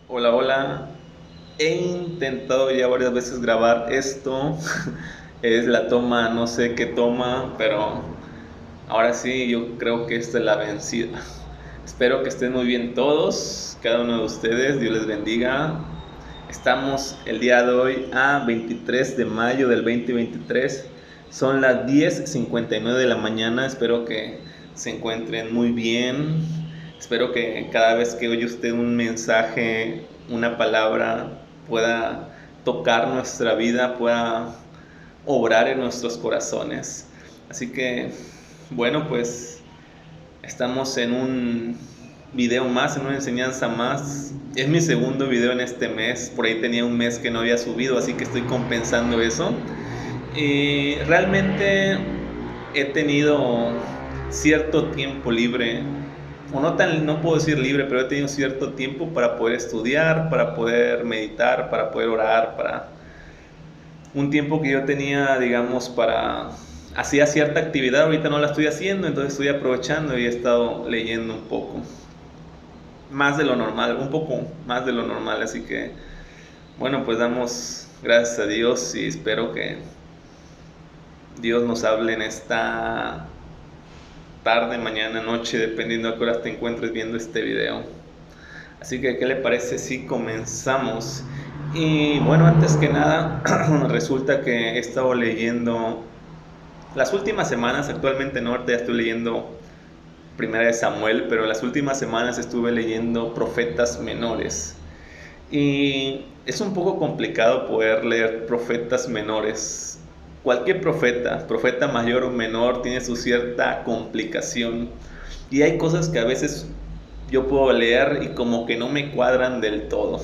Hola, hola. He intentado ya varias veces grabar esto. Es la toma, no sé qué toma, pero ahora sí yo creo que esta es la vencida. Espero que estén muy bien todos, cada uno de ustedes. Dios les bendiga. Estamos el día de hoy a 23 de mayo del 2023. Son las 10:59 de la mañana. Espero que se encuentren muy bien. Espero que cada vez que oye usted un mensaje, una palabra, pueda tocar nuestra vida, pueda obrar en nuestros corazones. Así que, bueno, pues estamos en un video más, en una enseñanza más. Es mi segundo video en este mes. Por ahí tenía un mes que no había subido, así que estoy compensando eso. Y realmente he tenido cierto tiempo libre, o no puedo decir libre, pero he tenido cierto tiempo para poder estudiar, para poder meditar, para poder orar, para un tiempo que yo tenía, digamos, para hacía cierta actividad, ahorita no la estoy haciendo, entonces estoy aprovechando y he estado leyendo un poco más de lo normal, un poco más de lo normal, así que bueno, pues damos gracias a Dios y espero que Dios nos hable en esta tarde, mañana, noche, dependiendo a qué hora te encuentres viendo este video. Así que, ¿qué le parece si comenzamos? Y bueno, antes que nada, resulta que he estado leyendo las últimas semanas, actualmente no, ahorita ya estoy leyendo Primera de Samuel, pero las últimas semanas estuve leyendo profetas menores. Y es un poco complicado poder leer profetas menores. Cualquier profeta, profeta mayor o menor, tiene su cierta complicación. Y hay cosas que a veces yo puedo leer y como que no me cuadran del todo.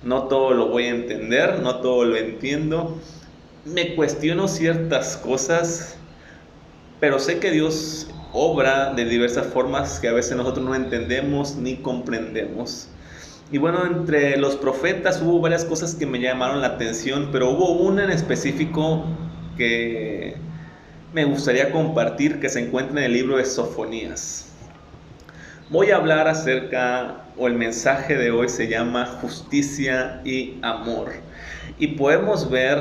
No todo lo voy a entender, no todo lo entiendo. Me cuestiono ciertas cosas, pero sé que Dios obra de diversas formas que a veces nosotros no entendemos ni comprendemos. Y bueno, entre los profetas hubo varias cosas que me llamaron la atención, pero hubo una en específico que me gustaría compartir que se encuentra en el libro de Sofonías. Voy a hablar acerca, o el mensaje de hoy se llama justicia y amor. Y podemos ver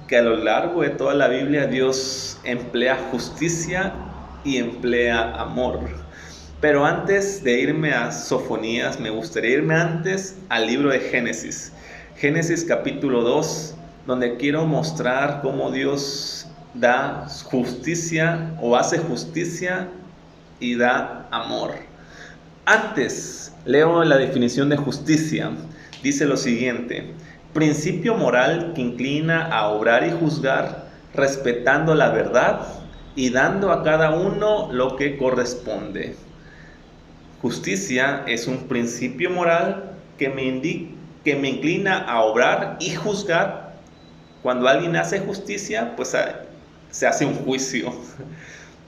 que a lo largo de toda la Biblia Dios emplea justicia y emplea amor. Pero antes de irme a Sofonías, me gustaría irme antes al libro de Génesis. Génesis capítulo 2, donde quiero mostrar cómo Dios da justicia o hace justicia y da amor. Antes, leo la definición de justicia. Dice lo siguiente: principio moral que inclina a obrar y juzgar, respetando la verdad y dando a cada uno lo que corresponde. Justicia es un principio moral que me inclina a obrar y juzgar. Cuando alguien hace justicia, pues se hace un juicio.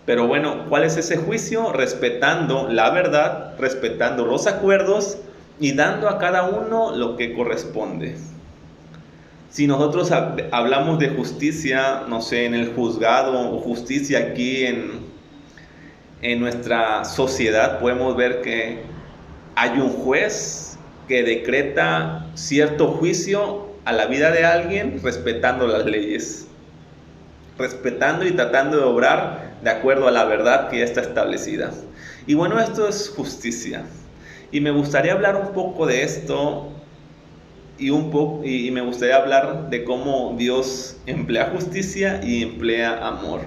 Pero bueno, ¿cuál es ese juicio? Respetando la verdad, respetando los acuerdos y dando a cada uno lo que corresponde. Si nosotros hablamos de justicia, no sé, en el juzgado o justicia aquí en nuestra sociedad, podemos ver que hay un juez que decreta cierto juicio a la vida de alguien respetando las leyes, respetando y tratando de obrar de acuerdo a la verdad que ya está establecida. Y bueno, esto es justicia. Y me gustaría hablar un poco de esto y me gustaría hablar de cómo Dios emplea justicia y emplea amor.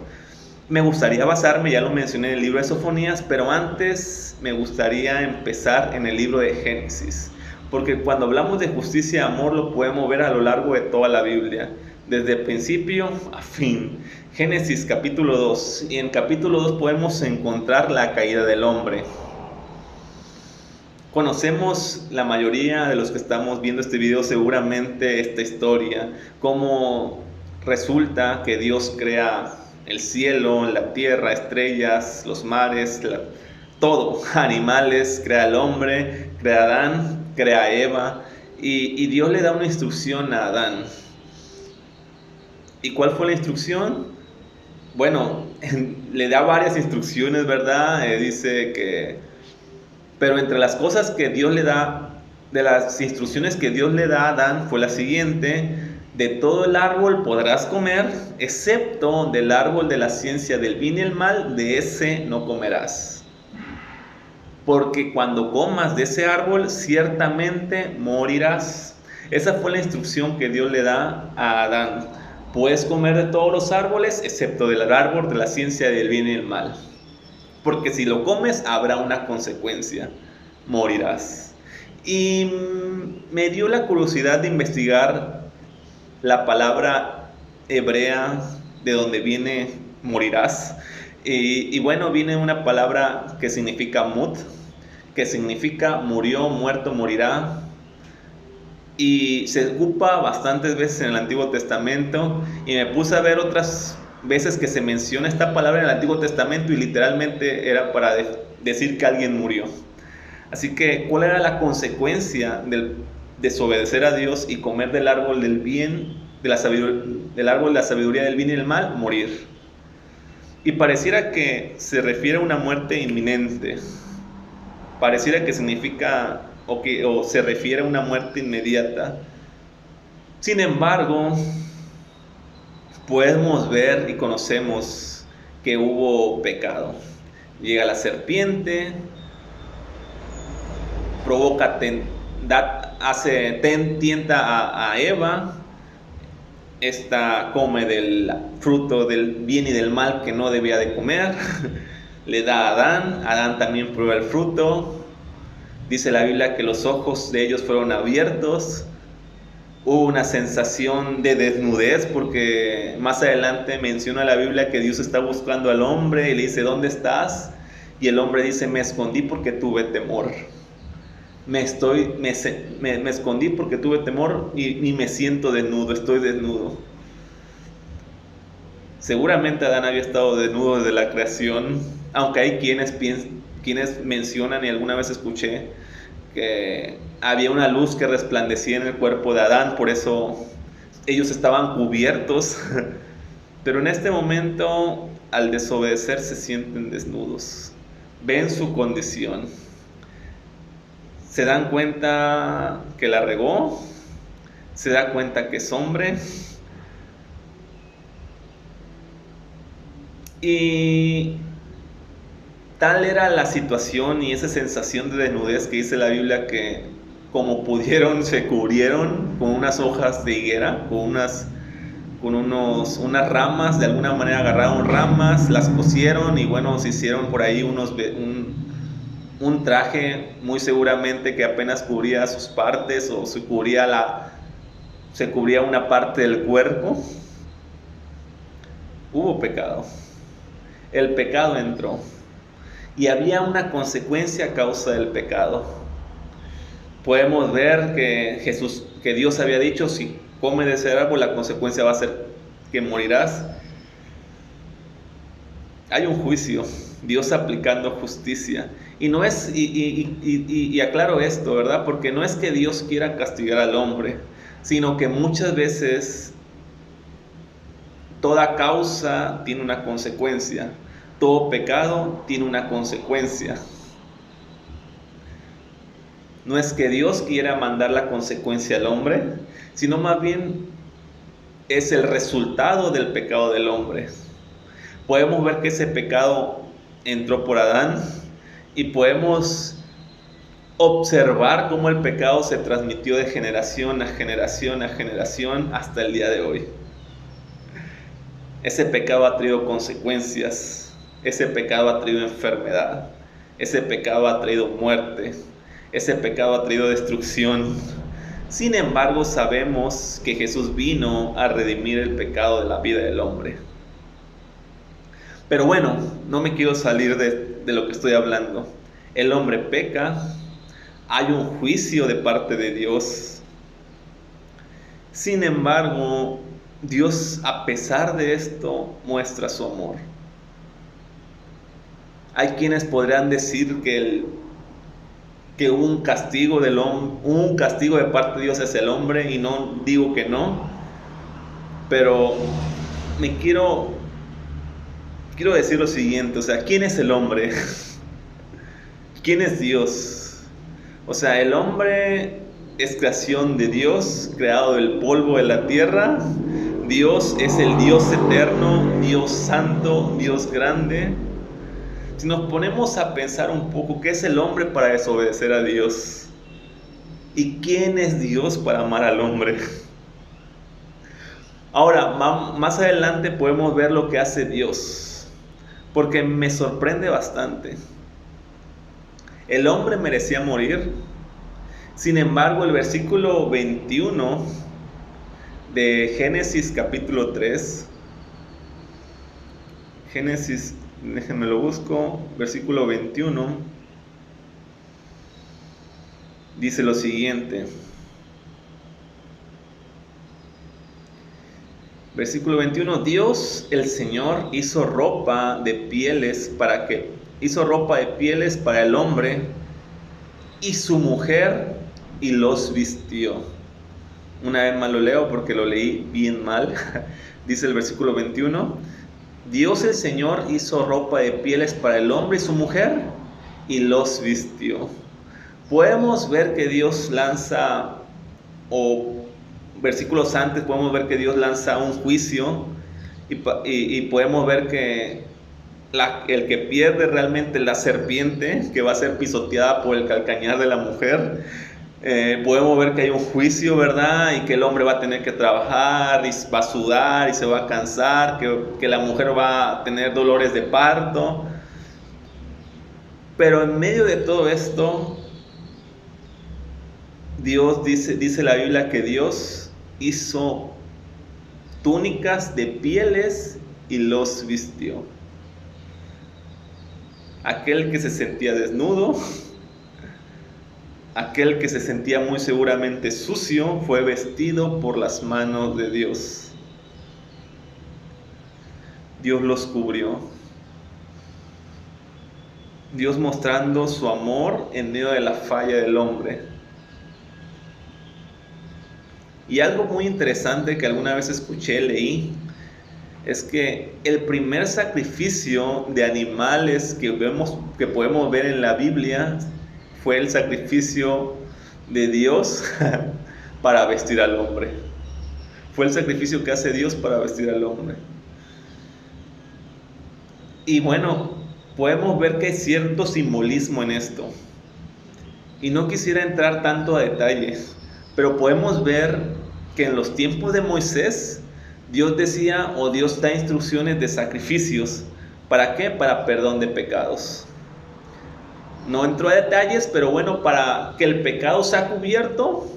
Me gustaría basarme, ya lo mencioné en el libro de Sofonías, pero antes me gustaría empezar en el libro de Génesis, porque cuando hablamos de justicia y amor lo podemos ver a lo largo de toda la Biblia, desde principio a fin. Génesis capítulo 2, y en capítulo 2 podemos encontrar la caída del hombre. Conocemos la mayoría de los que estamos viendo este video seguramente esta historia, cómo resulta que Dios crea el cielo, la tierra, estrellas, los mares, todo, animales, crea al hombre, crea a Adán, crea a Eva, y Dios le da una instrucción a Adán. ¿Y cuál fue la instrucción? Bueno, le da varias instrucciones, ¿verdad? Dice que pero entre las cosas que Dios le da, de las instrucciones que Dios le da a Adán fue la siguiente: de todo el árbol podrás comer, excepto del árbol de la ciencia del bien y el mal, de ese no comerás. Porque cuando comas de ese árbol, ciertamente morirás. Esa fue la instrucción que Dios le da a Adán. Puedes comer de todos los árboles, excepto del árbol de la ciencia del bien y el mal. Porque si lo comes, habrá una consecuencia. Morirás. Y me dio la curiosidad de investigar la palabra hebrea de donde viene morirás. Y bueno, viene una palabra que significa mut, que significa murió, muerto, morirá. Y se ocupa bastantes veces en el Antiguo Testamento. Y me puse a ver otras veces que se menciona esta palabra en el Antiguo Testamento y literalmente era para decir que alguien murió. Así que, ¿cuál era la consecuencia del desobedecer a Dios y comer del árbol del bien, del árbol de la sabiduría del bien y del mal? Morir. Y pareciera que se refiere a una muerte inminente. Pareciera que significa o se refiere a una muerte inmediata. Sin embargo, podemos ver y conocemos que hubo pecado. Llega la serpiente, provoca, tienta a Eva. Esta come del fruto del bien y del mal que no debía de comer. Le da a Adán. Adán también prueba el fruto. Dice la Biblia que los ojos de ellos fueron abiertos. Hubo una sensación de desnudez, porque más adelante menciona la Biblia que Dios está buscando al hombre y le dice: ¿dónde estás? Y el hombre dice: me escondí porque tuve temor. Me escondí porque tuve temor y me siento desnudo, estoy desnudo. Seguramente Adán había estado desnudo desde la creación, aunque hay quienes mencionan, y alguna vez escuché, que había una luz que resplandecía en el cuerpo de Adán, por eso ellos estaban cubiertos. Pero en este momento, al desobedecer, se sienten desnudos, ven su condición, se dan cuenta que la regó, se da cuenta que es hombre. Y tal era la situación y esa sensación de desnudez que dice la Biblia que como pudieron se cubrieron con unas hojas de higuera, con unas ramas, de alguna manera agarraron ramas, las cosieron y bueno, se hicieron por ahí un traje muy seguramente que apenas cubría sus partes o se cubría una parte del cuerpo. Hubo pecado. El pecado entró y había una consecuencia a causa del pecado. Podemos ver que Dios había dicho: si comes de ese árbol, la consecuencia va a ser que morirás. Hay un juicio, Dios aplicando justicia. Y no es, y aclaro esto, ¿verdad? Porque no es que Dios quiera castigar al hombre, sino que muchas veces toda causa tiene una consecuencia. Todo pecado tiene una consecuencia. No es que Dios quiera mandar la consecuencia al hombre, sino más bien es el resultado del pecado del hombre. Podemos ver que ese pecado entró por Adán y podemos observar cómo el pecado se transmitió de generación a generación a generación hasta el día de hoy. Ese pecado ha traído consecuencias. Ese pecado ha traído enfermedad, ese pecado ha traído muerte, ese pecado ha traído destrucción. Sin embargo, sabemos que Jesús vino a redimir el pecado de la vida del hombre. Pero bueno, no me quiero salir de lo que estoy hablando. El hombre peca, hay un juicio de parte de Dios. Sin embargo, Dios, a pesar de esto, muestra su amor. Hay quienes podrían decir que hubo un castigo de parte de Dios hacia el hombre, y no digo que no, pero quiero decir lo siguiente, o sea, ¿quién es el hombre? ¿Quién es Dios? O sea, el hombre es creación de Dios, creado del polvo de la tierra. Dios es el Dios eterno, Dios santo, Dios grande. Si nos ponemos a pensar un poco, ¿qué es el hombre para desobedecer a Dios? ¿Y quién es Dios para amar al hombre? Ahora, más adelante podemos ver lo que hace Dios, porque me sorprende bastante. El hombre merecía morir. Sin embargo, el versículo 21 de Génesis capítulo 3, Génesis, déjenme lo busco, versículo 21, dice lo siguiente. Versículo 21, Dios el Señor hizo ropa de pieles para el hombre y su mujer y los vistió. Una vez más lo leo porque lo leí bien mal. Dice el versículo 21, Dios el Señor hizo ropa de pieles para el hombre y su mujer y los vistió. Podemos ver que Dios lanza, o versículos antes podemos ver que Dios lanza un juicio y podemos ver que el que pierde realmente la serpiente, que va a ser pisoteada por el calcañar de la mujer, podemos ver que hay un juicio, ¿verdad? Y que el hombre va a tener que trabajar y va a sudar y se va a cansar, que la mujer va a tener dolores de parto. Pero en medio de todo esto, Dios dice la Biblia que Dios hizo túnicas de pieles y los vistió. Aquel que se sentía desnudo, aquel que se sentía muy seguramente sucio, fue vestido por las manos de Dios. Dios los cubrió. Dios mostrando su amor en medio de la falla del hombre. Y algo muy interesante que alguna vez escuché, leí, es que el primer sacrificio de animales que podemos ver en la Biblia fue el sacrificio de Dios para vestir al hombre. Fue el sacrificio que hace Dios para vestir al hombre. Y bueno, podemos ver que hay cierto simbolismo en esto. Y no quisiera entrar tanto a detalles, pero podemos ver que en los tiempos de Moisés, Dios decía, o Dios da instrucciones de sacrificios. ¿Para qué? Para perdón de pecados. No entró a detalles, pero bueno, para que el pecado sea cubierto,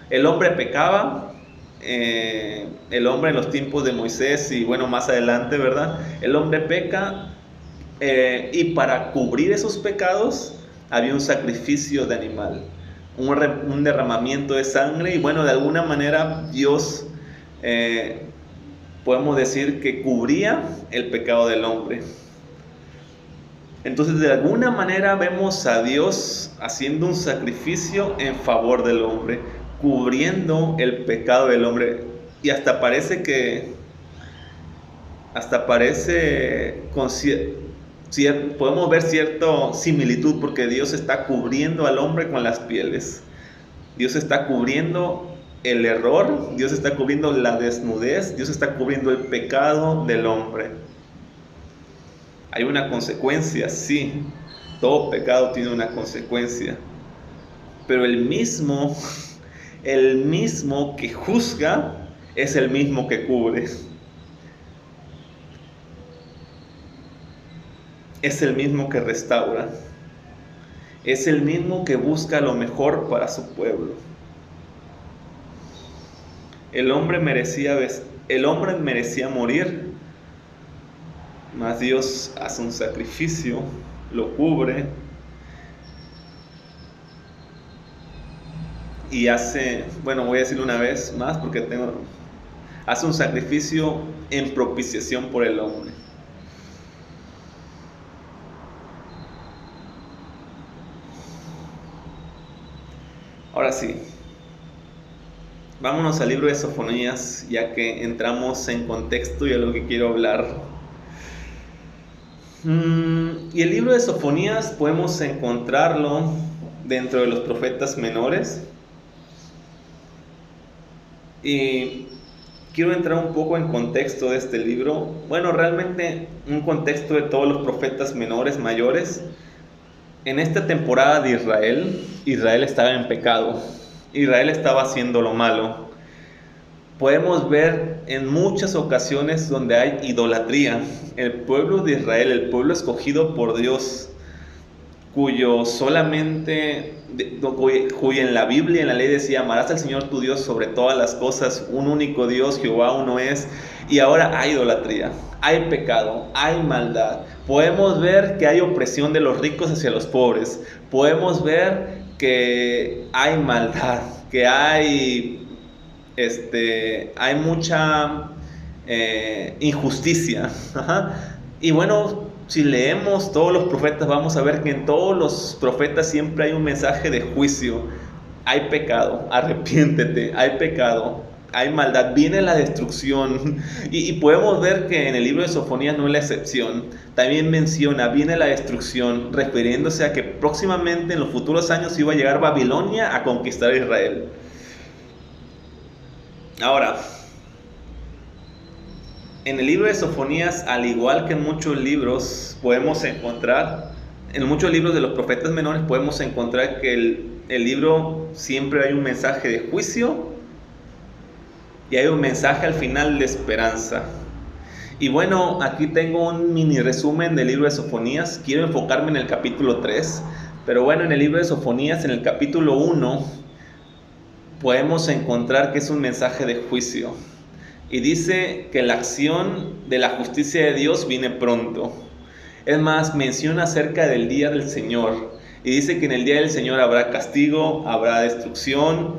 el hombre pecaba, el hombre en los tiempos de Moisés y bueno, más adelante, ¿verdad? El hombre peca y para cubrir esos pecados había un sacrificio de animal, un derramamiento de sangre y bueno, de alguna manera Dios, podemos decir que cubría el pecado del hombre. Entonces de alguna manera vemos a Dios haciendo un sacrificio en favor del hombre, cubriendo el pecado del hombre. Y hasta parece podemos ver cierta similitud porque Dios está cubriendo al hombre con las pieles. Dios está cubriendo el error, Dios está cubriendo la desnudez, Dios está cubriendo el pecado del hombre. Hay una consecuencia, sí, todo pecado tiene una consecuencia, pero el mismo que juzga es el mismo que cubre. Es el mismo que restaura. Es el mismo que busca lo mejor para su pueblo. El hombre merecía morir, mas Dios hace un sacrificio, lo cubre y voy a decirlo una vez más porque hace un sacrificio en propiciación por el hombre. Ahora sí, vámonos al libro de Sofonías, ya que entramos en contexto y a lo que quiero hablar. Y el libro de Sofonías podemos encontrarlo dentro de los profetas menores. Y quiero entrar un poco en contexto de este libro. Bueno, realmente un contexto de todos los profetas menores, mayores. En esta temporada de Israel, Israel estaba en pecado. Israel estaba haciendo lo malo. Podemos ver en muchas ocasiones donde hay idolatría. El pueblo de Israel, el pueblo escogido por Dios, cuyo solamente, cuyo en la Biblia, en la ley decía, amarás al Señor tu Dios sobre todas las cosas, un único Dios, Jehová uno es, y ahora hay idolatría, hay pecado, hay maldad. Podemos ver que hay opresión de los ricos hacia los pobres, podemos ver que hay maldad, que hay mucha injusticia. Y bueno, si leemos todos los profetas, vamos a ver que en todos los profetas siempre hay un mensaje de juicio. Hay pecado, arrepiéntete, hay pecado, hay maldad, viene la destrucción. Y podemos ver que en el libro de Sofonías no es la excepción. También menciona, viene la destrucción, refiriéndose a que próximamente en los futuros años iba a llegar Babilonia a conquistar a Israel. Ahora, en el libro de Sofonías, al igual que en muchos libros, en muchos libros de los profetas menores, podemos encontrar que el libro siempre hay un mensaje de juicio y hay un mensaje al final de esperanza. Y bueno, aquí tengo un mini resumen del libro de Sofonías. Quiero enfocarme en el capítulo 3, pero bueno, en el libro de Sofonías, en el capítulo 1, podemos encontrar que es un mensaje de juicio. Y dice que la acción de la justicia de Dios viene pronto. Es más, menciona acerca del día del Señor. Y dice que en el día del Señor habrá castigo, habrá destrucción,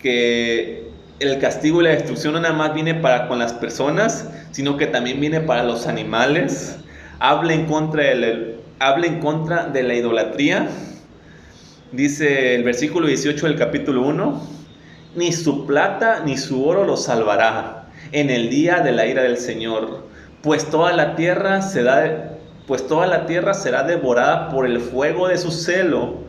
que el castigo y la destrucción no nada más viene para con las personas, sino que también viene para los animales. Habla en contra de la idolatría. Dice el versículo 18 del capítulo 1, ni su plata ni su oro los salvará en el día de la ira del Señor, pues toda la tierra será devorada por el fuego de su celo.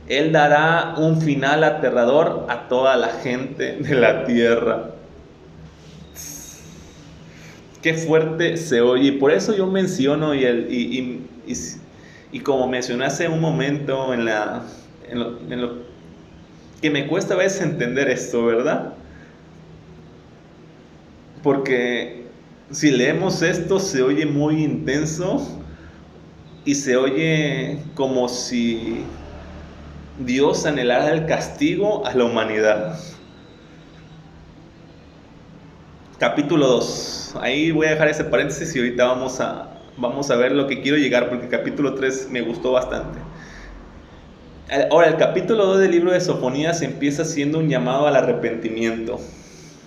Él dará un final aterrador a toda la gente de la tierra. Qué fuerte se oye, y por eso yo menciono y como mencioné hace un momento en lo que me cuesta a veces entender esto, ¿verdad? Porque si leemos esto se oye muy intenso y se oye como si Dios anhelara el castigo a la humanidad. Capítulo 2. Ahí voy a dejar ese paréntesis y ahorita vamos a ver lo que quiero llegar, porque el capítulo 3 me gustó bastante. Ahora, el capítulo 2 del libro de Sofonías empieza siendo un llamado al arrepentimiento.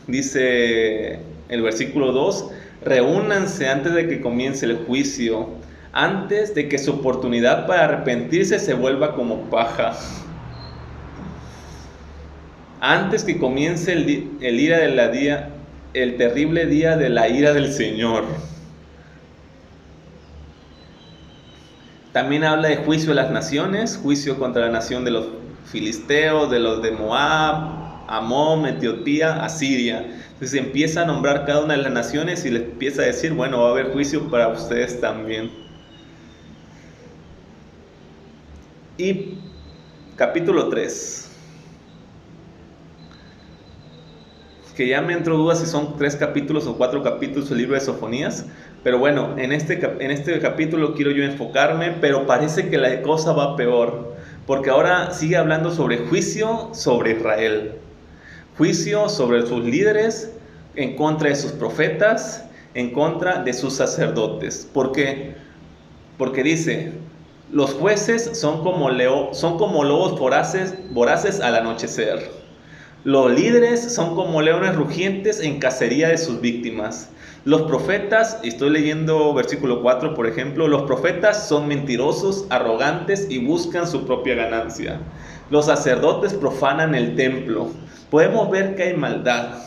Dice el versículo 2, reúnanse antes de que comience el juicio, antes de que su oportunidad para arrepentirse se vuelva como paja. Antes que comience el terrible día de la ira del Señor. También habla de juicio de las naciones, juicio contra la nación de los filisteos, de los de Moab, Amón, Etiopía, Asiria. Entonces empieza a nombrar cada una de las naciones y les empieza a decir, bueno, va a haber juicio para ustedes también. Y capítulo 3. Que ya me entró dudas si son 3 capítulos o 4 capítulos del libro de Sofonías. Pero bueno, en este capítulo quiero yo enfocarme, pero parece que la cosa va peor. Porque ahora sigue hablando sobre juicio sobre Israel. Juicio sobre sus líderes, en contra de sus profetas, en contra de sus sacerdotes. ¿Por qué? Porque dice, los jueces son como lobos voraces al anochecer. Los líderes son como leones rugientes en cacería de sus víctimas. Los profetas, estoy leyendo versículo 4 por ejemplo, los profetas son mentirosos, arrogantes y buscan su propia ganancia. Los sacerdotes profanan el templo. Podemos ver que hay maldad.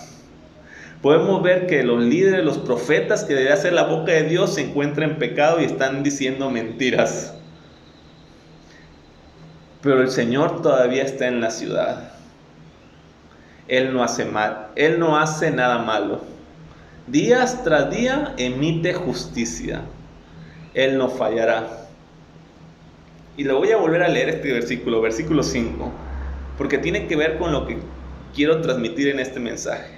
Podemos ver que los líderes, los profetas que deberían ser la boca de Dios se encuentran en pecado y están diciendo mentiras. Pero el Señor todavía está en la ciudad. Él no hace mal, Él no hace nada malo. Días tras día emite justicia. Él no fallará. Y lo voy a volver a leer este versículo, versículo 5, porque tiene que ver con lo que quiero transmitir en este mensaje.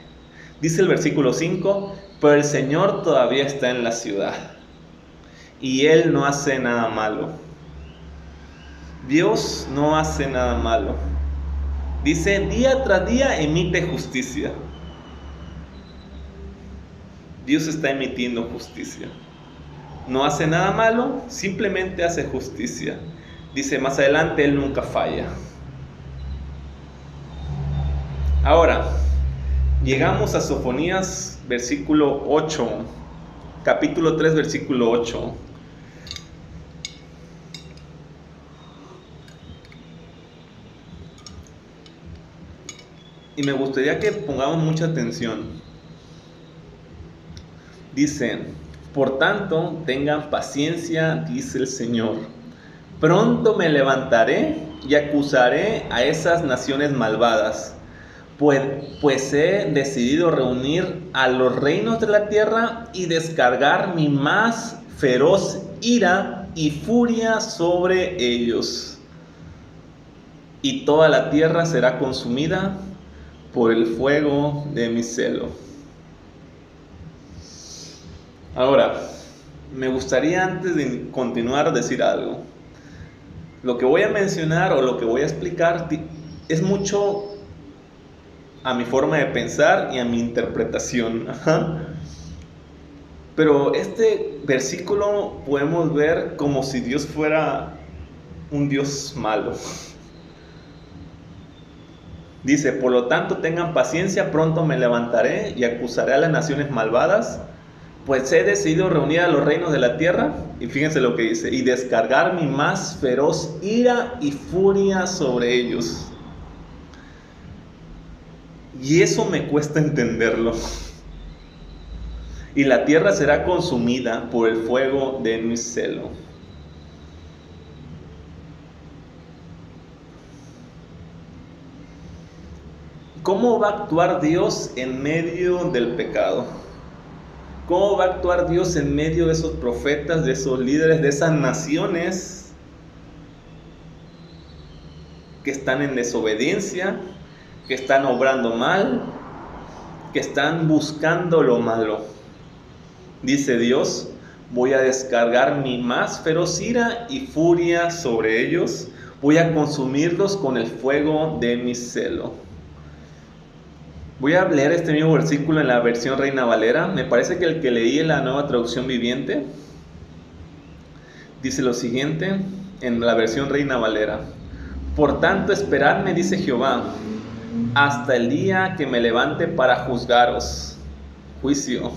Dice el versículo 5, pero el Señor todavía está en la ciudad y Él no hace nada malo. Dios no hace nada malo. Dice, día tras día emite justicia. Dios está emitiendo justicia. No hace nada malo, simplemente hace justicia. Dice más adelante, Él nunca falla. Ahora, llegamos a Sofonías, versículo 8, capítulo 3, versículo 8. Y me gustaría que pongamos mucha atención. Dice, por tanto, tengan paciencia, dice el Señor. Pronto me levantaré y acusaré a esas naciones malvadas, pues he decidido reunir a los reinos de la tierra y descargar mi más feroz ira y furia sobre ellos. Y toda la tierra será consumida por el fuego de mi celo. Ahora, me gustaría antes de continuar decir algo. Lo que voy a mencionar o lo que voy a explicar es mucho a mi forma de pensar y a mi interpretación. Pero este versículo podemos ver como si Dios fuera un Dios malo. Dice, por lo tanto tengan paciencia, pronto me levantaré y acusaré a las naciones malvadas, pues he decidido reunir a los reinos de la tierra, y fíjense lo que dice, y descargar mi más feroz ira y furia sobre ellos. Y eso me cuesta entenderlo. Y la tierra será consumida por el fuego de mi celo. ¿Cómo va a actuar Dios en medio del pecado? ¿Cómo va a actuar Dios en medio de esos profetas, de esos líderes, de esas naciones que están en desobediencia, que están obrando mal, que están buscando lo malo? Dice Dios, voy a descargar mi más feroz ira y furia sobre ellos, voy a consumirlos con el fuego de mi celo. Voy a leer este mismo versículo en la versión Reina Valera. Me parece que el que leí en la Nueva Traducción Viviente dice lo siguiente en la versión Reina Valera. Por tanto, esperadme, dice Jehová, hasta el día que me levante para juzgaros. Juicio.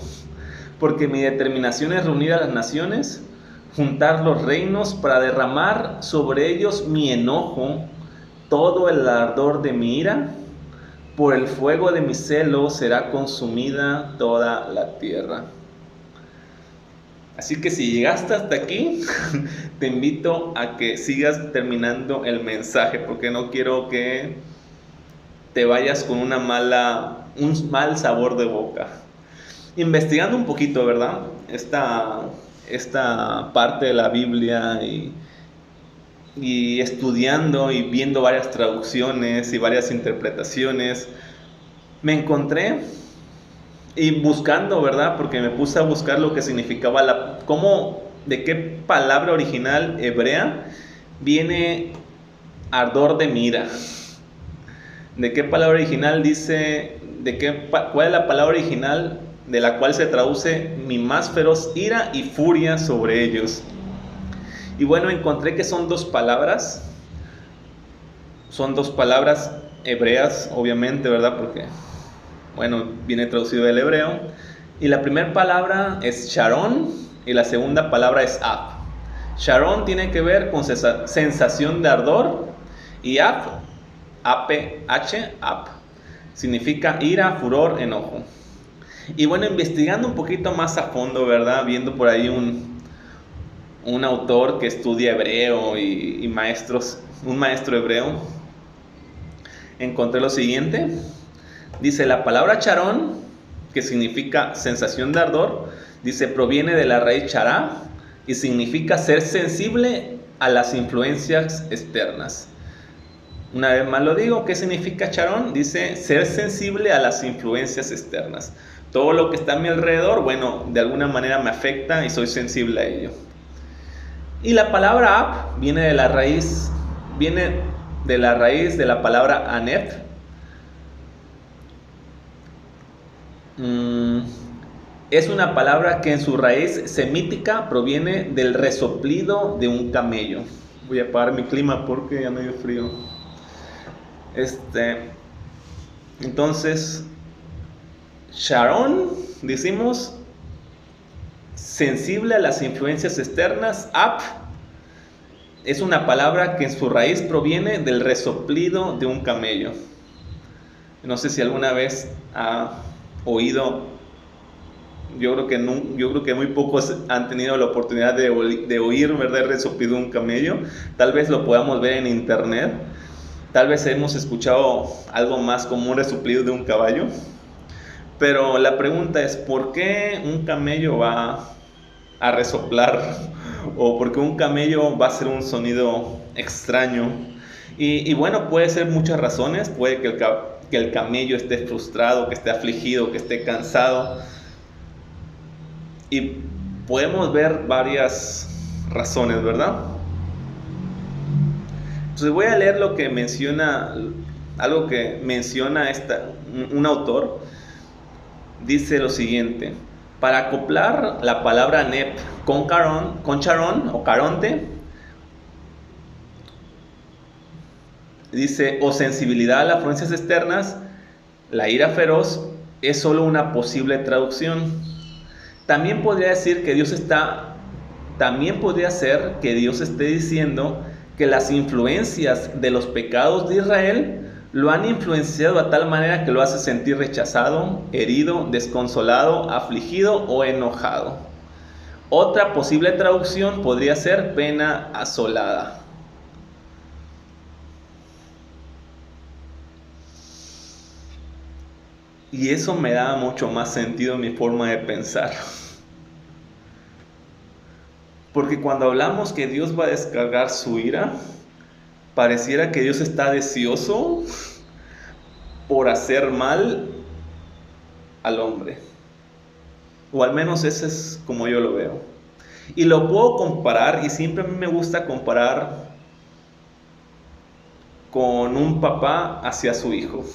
Porque mi determinación es reunir a las naciones, juntar los reinos para derramar sobre ellos mi enojo, todo el ardor de mi ira. Por el fuego de mi celo será consumida toda la tierra. Así que si llegaste hasta aquí, te invito a que sigas terminando el mensaje, porque no quiero que te vayas con un mal sabor de boca. Investigando un poquito, ¿verdad? Esta parte de la Biblia y estudiando y viendo varias traducciones y varias interpretaciones, me encontré y buscando, ¿verdad? Porque me puse a buscar lo que significaba de qué palabra original hebrea viene ardor de mira. ¿De qué palabra original dice, cuál es la palabra original de la cual se traduce mi más feroz ira y furia sobre ellos? Y bueno, encontré que son dos palabras hebreas, obviamente, ¿verdad? Porque, bueno, viene traducido del hebreo. Y la primera palabra es Sharon y la segunda palabra es Ab. Sharon tiene que ver con sensación de ardor y Ab, A-P-H, Ab, significa ira, furor, enojo. Y bueno, investigando un poquito más a fondo, ¿verdad? Viendo por ahí un autor que estudia hebreo y un maestro hebreo, encontré lo siguiente. Dice, la palabra charón, que significa sensación de ardor, dice, proviene de la raíz chará y significa ser sensible a las influencias externas. Una vez más lo digo, ¿qué significa charón? Dice, ser sensible a las influencias externas. Todo lo que está a mi alrededor, bueno, de alguna manera me afecta y soy sensible a ello. Y la palabra ap viene de la raíz de la palabra anep. Es una palabra que en su raíz semítica proviene del resoplido de un camello. Voy a apagar mi clima porque ya me dio frío. Entonces, Sharon, decimos, sensible a las influencias externas. Ap es una palabra que en su raíz proviene del resoplido de un camello. No sé si alguna vez ha oído, yo creo que muy pocos han tenido la oportunidad de oír, ¿verdad?, el resoplido de un camello. Tal vez lo podamos ver en internet. Tal vez hemos escuchado algo más como un resoplido de un caballo. Pero la pregunta es, ¿por qué un camello va a resoplar? ¿O por qué un camello va a hacer un sonido extraño? Y bueno, puede ser muchas razones. Puede que el camello esté frustrado, que esté afligido, que esté cansado. Y podemos ver varias razones, ¿verdad? Entonces voy a leer lo que menciona, algo que menciona un autor. Dice lo siguiente: para acoplar la palabra nep con charón o caronte, dice, o sensibilidad a las influencias externas, la ira feroz, es solo una posible traducción. También podría ser que Dios esté diciendo que las influencias de los pecados de Israel lo han influenciado a tal manera que lo hace sentir rechazado, herido, desconsolado, afligido o enojado. Otra posible traducción podría ser pena asolada. Y eso me da mucho más sentido en mi forma de pensar. Porque cuando hablamos que Dios va a descargar su ira, pareciera que Dios está deseoso por hacer mal al hombre. O al menos ese es como yo lo veo. Y lo puedo comparar, y siempre a mí me gusta comparar con un papá hacia su hijo.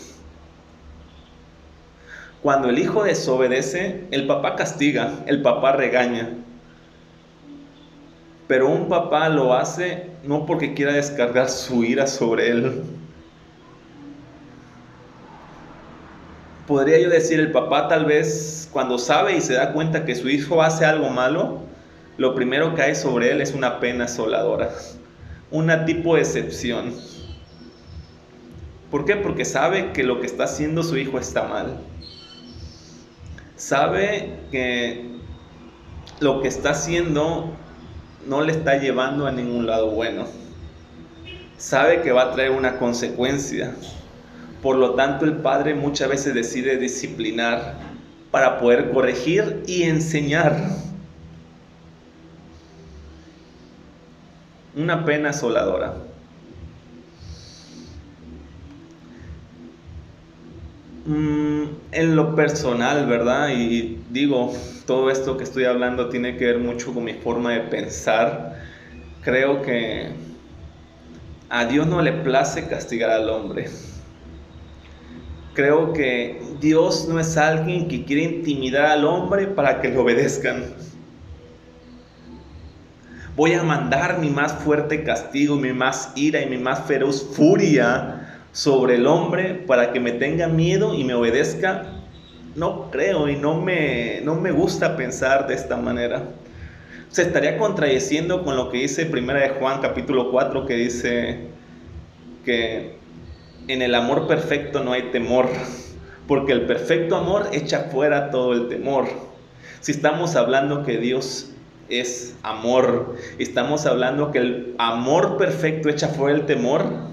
Cuando el hijo desobedece, el papá castiga, el papá regaña. Pero un papá lo hace no porque quiera descargar su ira sobre él. Podría yo decir, el papá tal vez cuando sabe y se da cuenta que su hijo hace algo malo, lo primero que cae sobre él es una pena asoladora, una tipo de excepción. ¿Por qué? Porque sabe que lo que está haciendo su hijo está mal. Sabe que lo que está haciendo no le está llevando a ningún lado bueno. Sabe que va a traer una consecuencia. Por lo tanto, el padre muchas veces decide disciplinar para poder corregir y enseñar. Una pena asoladora. En lo personal, ¿verdad? Y digo, todo esto que estoy hablando tiene que ver mucho con mi forma de pensar. Creo que a Dios no le place castigar al hombre. Creo que Dios no es alguien que quiere intimidar al hombre para que le obedezcan. Voy a mandar mi más fuerte castigo, mi más ira y mi más feroz furia sobre el hombre para que me tenga miedo y me obedezca. No creo y no me gusta pensar de esta manera. Se estaría contradiciendo con lo que dice 1 de Juan capítulo 4, que dice que en el amor perfecto no hay temor, porque el perfecto amor echa fuera todo el temor. Si estamos hablando que Dios es amor, estamos hablando que el amor perfecto echa fuera el temor,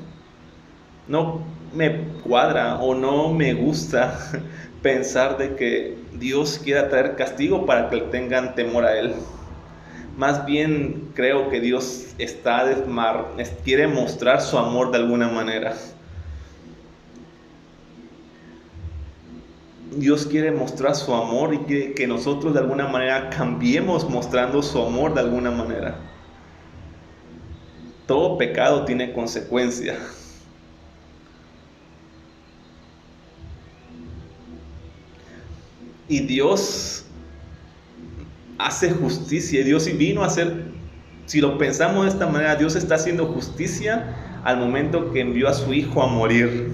no me cuadra o no me gusta pensar de que Dios quiera traer castigo para que le tengan temor a Él. Más bien creo que Dios quiere mostrar su amor de alguna manera. Dios quiere mostrar su amor y quiere que nosotros de alguna manera cambiemos mostrando su amor de alguna manera. Todo pecado tiene consecuencia. Y Dios hace justicia. Dios vino a hacer, si lo pensamos de esta manera, Dios está haciendo justicia al momento que envió a su Hijo a morir.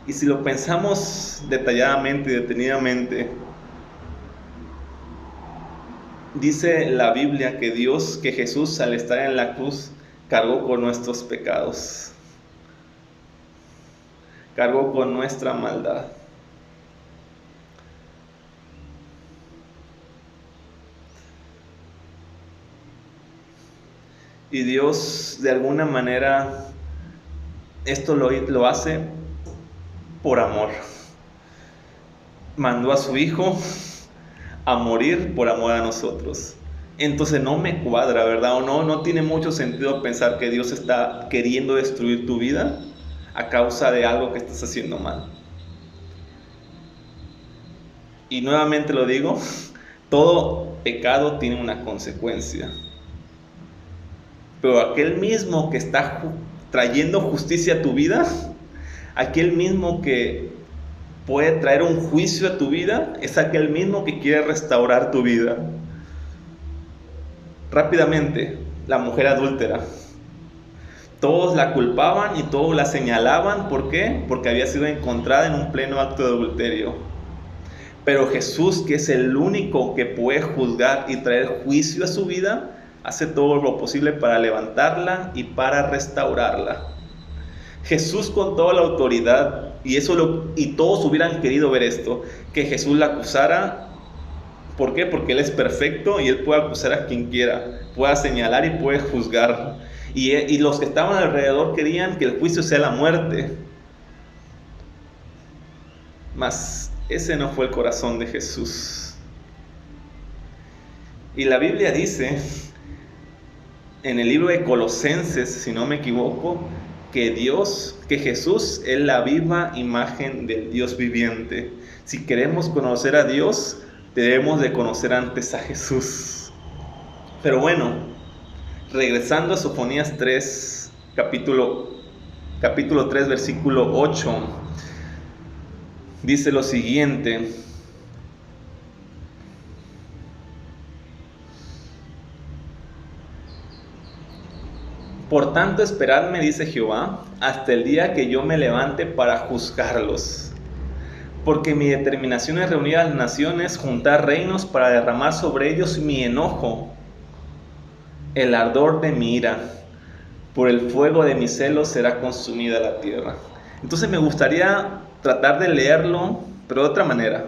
Y si lo pensamos detalladamente y detenidamente, dice la Biblia que Jesús al estar en la cruz cargó con nuestros pecados, cargó con nuestra maldad. Y Dios de alguna manera esto lo hace por amor. Mandó a su Hijo a morir por amor a nosotros. Entonces no me cuadra, ¿verdad? O no tiene mucho sentido pensar que Dios está queriendo destruir tu vida a causa de algo que estás haciendo mal. Y nuevamente lo digo, todo pecado tiene una consecuencia. Pero aquel mismo que está trayendo justicia a tu vida, aquel mismo que puede traer un juicio a tu vida, es aquel mismo que quiere restaurar tu vida. Rápidamente, la mujer adúltera. Todos la culpaban y todos la señalaban. ¿Por qué? Porque había sido encontrada en un pleno acto de adulterio. Pero Jesús, que es el único que puede juzgar y traer juicio a su vida, hace todo lo posible para levantarla y para restaurarla. Jesús con toda la autoridad, y todos hubieran querido ver esto, que Jesús la acusara. ¿Por qué? Porque Él es perfecto y Él puede acusar a quien quiera, puede señalar y puede juzgar. Y los que estaban alrededor querían que el juicio sea la muerte. Mas ese no fue el corazón de Jesús. Y la Biblia dice, en el libro de Colosenses, si no me equivoco, que Jesús es la viva imagen del Dios viviente. Si queremos conocer a Dios, debemos de conocer antes a Jesús. Pero bueno, regresando a Sofonías 3, capítulo 3, versículo 8, dice lo siguiente: por tanto esperadme, dice Jehová, hasta el día que yo me levante para juzgarlos. Porque mi determinación es reunir a las naciones, juntar reinos para derramar sobre ellos mi enojo, el ardor de mi ira. Por el fuego de mi celo será consumida la tierra. Entonces me gustaría tratar de leerlo, pero de otra manera.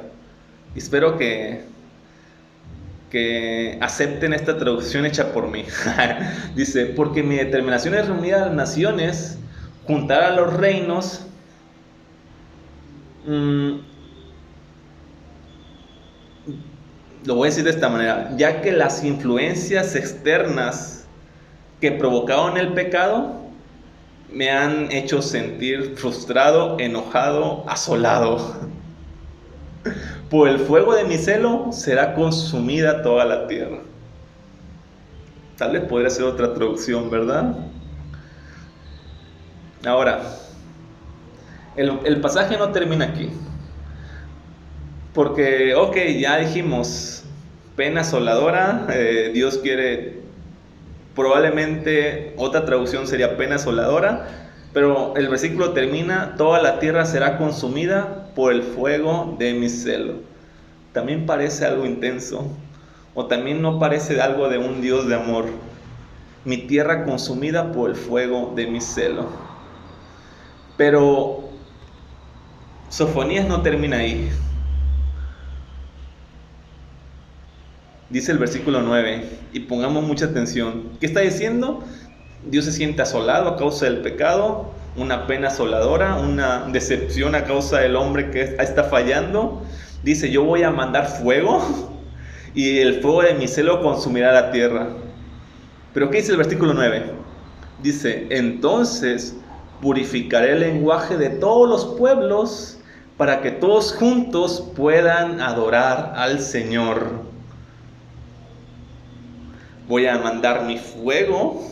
Y espero que acepten esta traducción hecha por mí. Dice, porque mi determinación es reunir a las naciones, juntar a los reinos. Lo voy a decir de esta manera: ya que las influencias externas que provocaron el pecado me han hecho sentir frustrado, enojado, asolado. Por el fuego de mi celo será consumida toda la tierra. Tal vez podría ser otra traducción, ¿verdad? Ahora, el pasaje no termina aquí. Porque, ya dijimos, pena asoladora, Dios quiere, probablemente otra traducción sería pena asoladora, pero el versículo termina: toda la tierra será consumida por el fuego de mi celo. También parece algo intenso, o también no parece algo de un Dios de amor. Mi tierra consumida por el fuego de mi celo. Pero Sofonías no termina ahí. Dice el versículo 9, y pongamos mucha atención. ¿Qué está diciendo? Dios se siente asolado a causa del pecado, una pena asoladora, una decepción a causa del hombre que está fallando. Dice, yo voy a mandar fuego y el fuego de mi celo consumirá la tierra. Pero ¿qué dice el versículo 9? Dice, entonces purificaré el lenguaje de todos los pueblos para que todos juntos puedan adorar al Señor. Voy a mandar mi fuego,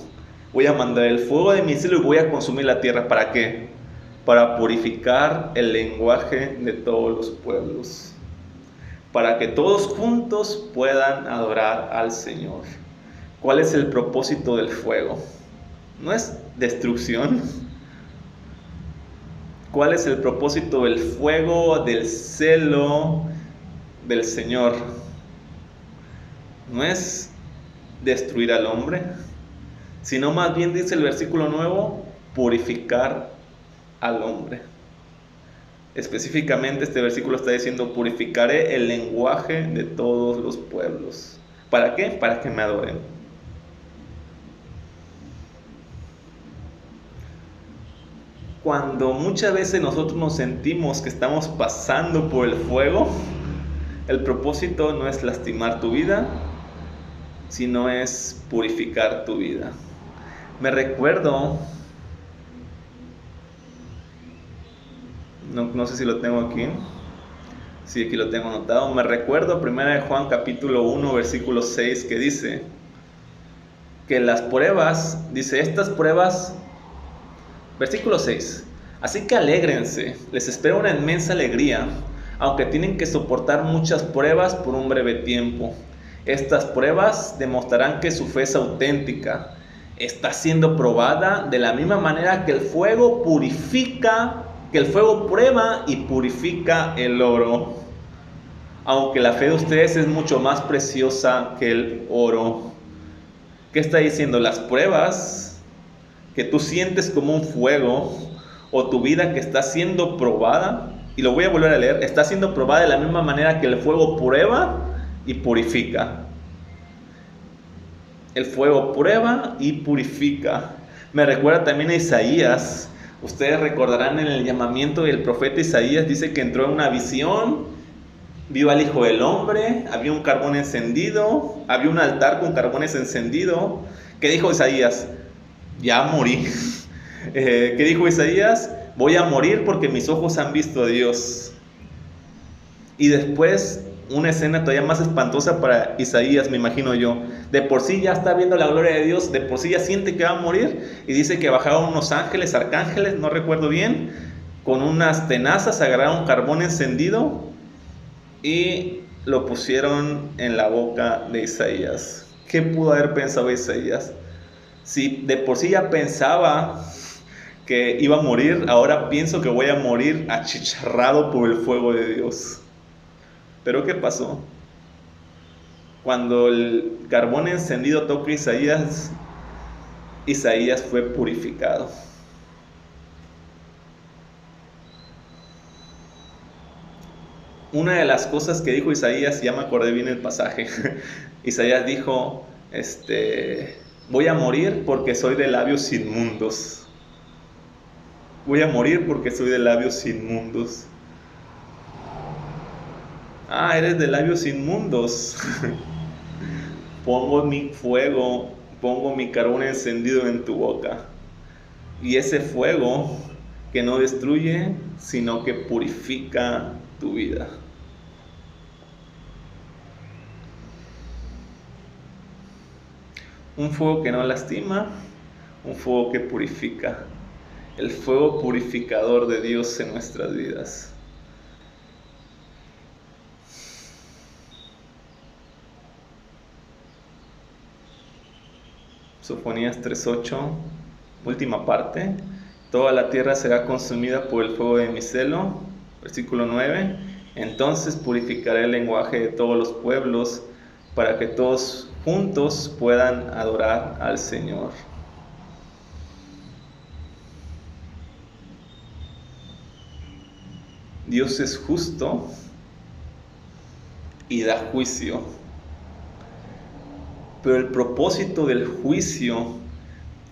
voy a mandar el fuego de mi cielo y voy a consumir la tierra. ¿Para qué? Para purificar el lenguaje de todos los pueblos. Para que todos juntos puedan adorar al Señor. ¿Cuál es el propósito del fuego? ¿No es destrucción? ¿Cuál es el propósito del fuego, del celo del Señor? ¿No es destruir al hombre? Sino más bien dice el versículo 9, purificar al hombre. Específicamente este versículo está diciendo, purificaré el lenguaje de todos los pueblos. ¿Para qué? Para que me adoren. Cuando muchas veces nosotros nos sentimos que estamos pasando por el fuego, el propósito no es lastimar tu vida, sino es purificar tu vida. Me recuerdo, no sé si lo tengo aquí, sí, aquí lo tengo anotado. Me recuerdo 1 Juan capítulo 1 versículo 6 que dice que las pruebas, dice estas pruebas, versículo 6, así que alégrense, les espera una inmensa alegría, aunque tienen que soportar muchas pruebas por un breve tiempo. Estas pruebas demostrarán que su fe es auténtica, está siendo probada de la misma manera que el fuego purifica, que el fuego prueba y purifica el oro. Aunque la fe de ustedes es mucho más preciosa que el oro. ¿Qué está diciendo? Las pruebas que tú sientes como un fuego, o tu vida que está siendo probada, y lo voy a volver a leer, está siendo probada de la misma manera que el fuego prueba y purifica. El fuego prueba y purifica. Me recuerda también a Isaías. Ustedes recordarán en el llamamiento del profeta Isaías, dice que entró en una visión, vio al Hijo del Hombre, había un carbón encendido, había un altar con carbones encendidos. ¿Qué dijo Isaías? Ya morí. ¿Qué dijo Isaías? Voy a morir porque mis ojos han visto a Dios. Y después una escena todavía más espantosa para Isaías, me imagino yo. De por sí ya está viendo la gloria de Dios, de por sí ya siente que va a morir, y dice que bajaron unos ángeles, arcángeles, no recuerdo bien, con unas tenazas, agarraron carbón encendido y lo pusieron en la boca de Isaías. ¿Qué pudo haber pensado Isaías? Si de por sí ya pensaba que iba a morir, ahora pienso que voy a morir achicharrado por el fuego de Dios. Pero ¿qué pasó? Cuando el carbón encendido toca a Isaías, Isaías fue purificado. Una de las cosas que dijo Isaías, ya me acordé bien el pasaje, Isaías dijo, voy a morir porque soy de labios inmundos. Voy a morir porque soy de labios inmundos. Ah, eres de labios inmundos. Pongo mi fuego, pongo mi carbón encendido en tu boca. Y ese fuego que no destruye, sino que purifica tu vida. Un fuego que no lastima, un fuego que purifica. El fuego purificador de Dios en nuestras vidas. Sofonías 3:8, última parte. Toda la tierra será consumida por el fuego de mi celo. Versículo 9. Entonces purificaré el lenguaje de todos los pueblos para que todos juntos puedan adorar al Señor. Dios es justo y da juicio. Pero el propósito del juicio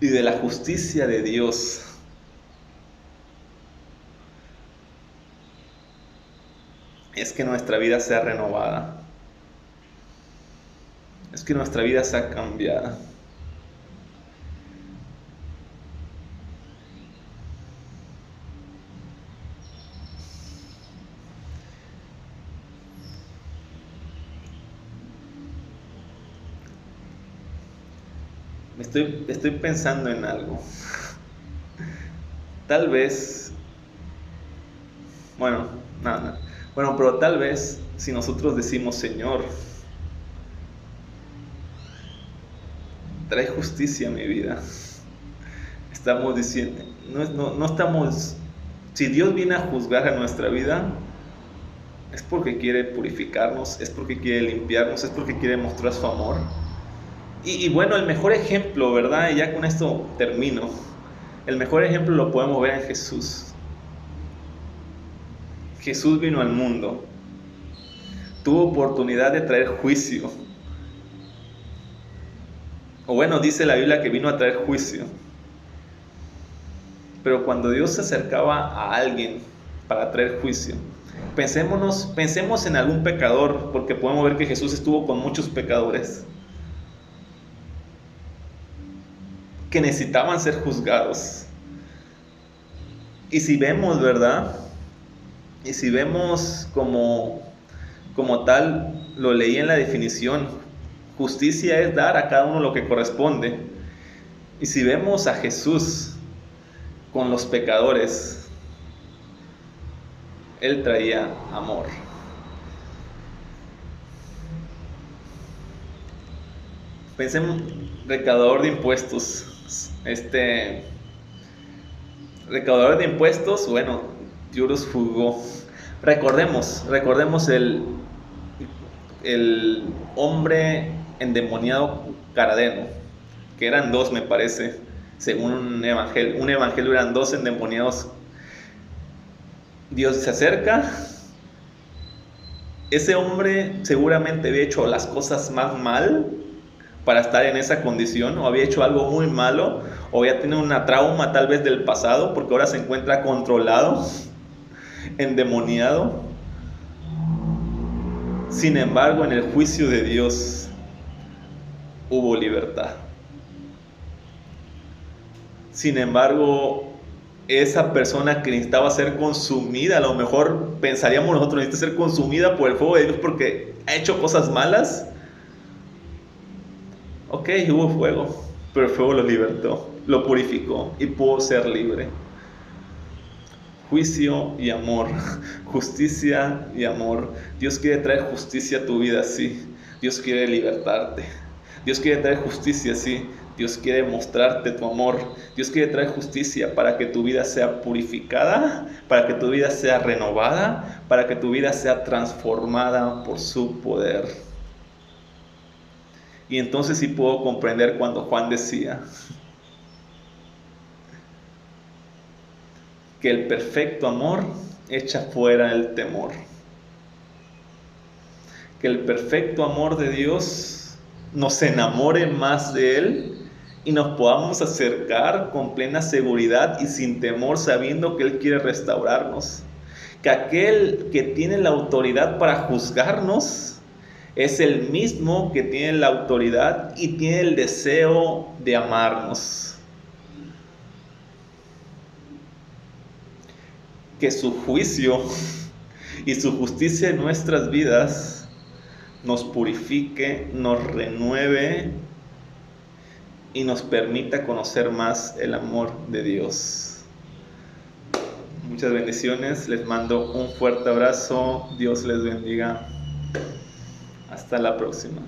y de la justicia de Dios es que nuestra vida sea renovada, es que nuestra vida sea cambiada. Estoy pensando en algo. Tal vez, bueno, nada, bueno, pero tal vez si nosotros decimos, Señor, trae justicia a mi vida, estamos diciendo, no estamos, si Dios viene a juzgar a nuestra vida, es porque quiere purificarnos, es porque quiere limpiarnos, es porque quiere mostrar su amor. Y bueno, el mejor ejemplo, ¿verdad? Y ya con esto termino. El mejor ejemplo lo podemos ver en Jesús. Jesús vino al mundo, tuvo oportunidad de traer juicio. O bueno, dice la Biblia que vino a traer juicio. Pero cuando Dios se acercaba a alguien para traer juicio, pensemos en algún pecador, porque podemos ver que Jesús estuvo con muchos pecadores que necesitaban ser juzgados. Y si vemos, ¿verdad? Y si vemos como tal, lo leí en la definición, justicia es dar a cada uno lo que corresponde. Y si vemos a Jesús con los pecadores, Él traía amor. Pensemos, recaudador de impuestos, recaudador de impuestos, bueno, Dios juzgó. Recordemos el hombre endemoniado Gadareno, que eran dos, me parece, según un evangelio eran dos endemoniados. Dios se acerca, ese hombre seguramente había hecho las cosas más mal para estar en esa condición, o había hecho algo muy malo, o había tenido una trauma tal vez del pasado, porque ahora se encuentra controlado, endemoniado. Sin embargo, en el juicio de Dios hubo libertad. Sin embargo, esa persona que necesitaba ser consumida, a lo mejor pensaríamos nosotros, necesita ser consumida por el fuego de Dios porque ha hecho cosas malas. Ok, hubo fuego, pero el fuego lo libertó, lo purificó y pudo ser libre. Juicio y amor, justicia y amor. Dios quiere traer justicia a tu vida, sí. Dios quiere libertarte. Dios quiere traer justicia, sí. Dios quiere mostrarte tu amor. Dios quiere traer justicia para que tu vida sea purificada, para que tu vida sea renovada, para que tu vida sea transformada por su poder. Y entonces sí puedo comprender cuando Juan decía que el perfecto amor echa fuera el temor. Que el perfecto amor de Dios nos enamore más de Él y nos podamos acercar con plena seguridad y sin temor, sabiendo que Él quiere restaurarnos. Que aquel que tiene la autoridad para juzgarnos es el mismo que tiene la autoridad y tiene el deseo de amarnos. Que su juicio y su justicia en nuestras vidas nos purifique, nos renueve y nos permita conocer más el amor de Dios. Muchas bendiciones, les mando un fuerte abrazo, Dios les bendiga. Hasta la próxima.